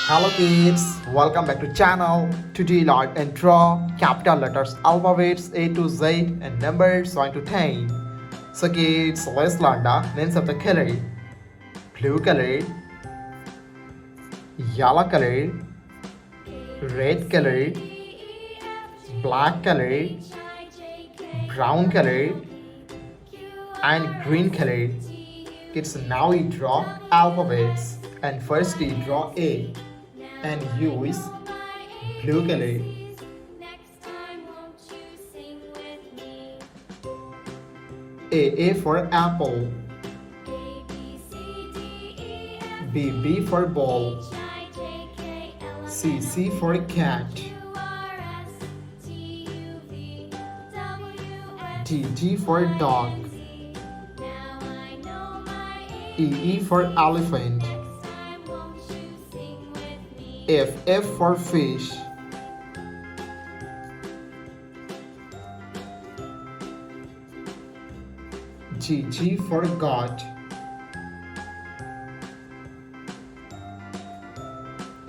Hello kids, welcome back to channel. Today learn and draw capital letters, alphabets A to Z and numbers 1 to 10. So kids, let's learn the names of the color. Blue color, yellow color, red color, black color, brown color and green color. Kids, now we draw alphabets and first we draw A and use blue color. A for apple, B for ball, C for cat, D for dog, E for elephant, F for fish, G for goat,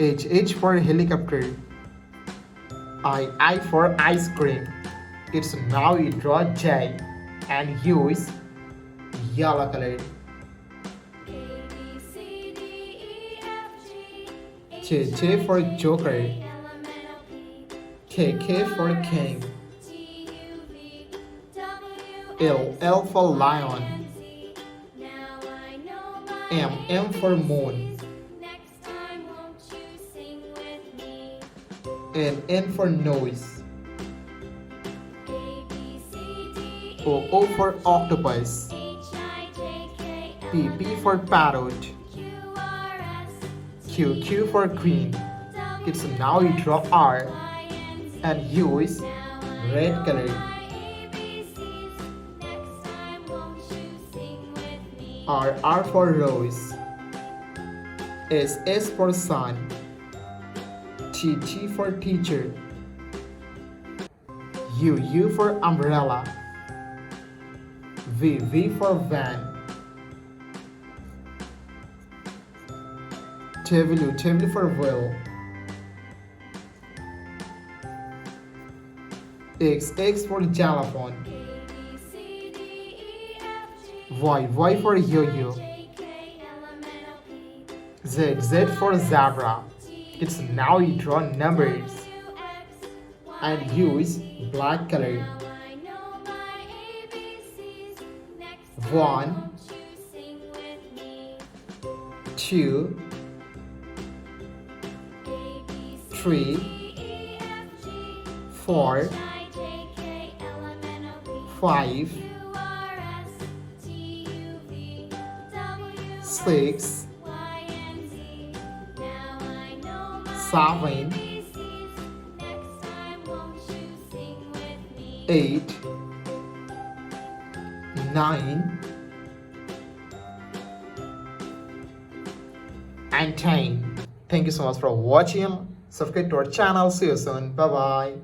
H for helicopter, I for ice cream. It's now you draw J and use yellow color. J for joker, K for king, L for lion, M for moon, and N for nose, O for octopus, P for parrot, Q for queen. It's now you draw R and use red color. R for rose, S for sun, T for teacher, U for umbrella, V for van, W for wheel, X for xylophone, Y for yo-yo, Z for zebra. It's now you draw numbers and use black color. 1, 2, 3, 4, 5, 6, 7, 8, 9, and 10. Thank you so much for watching. Subscribe to our channel. See you soon. Bye bye.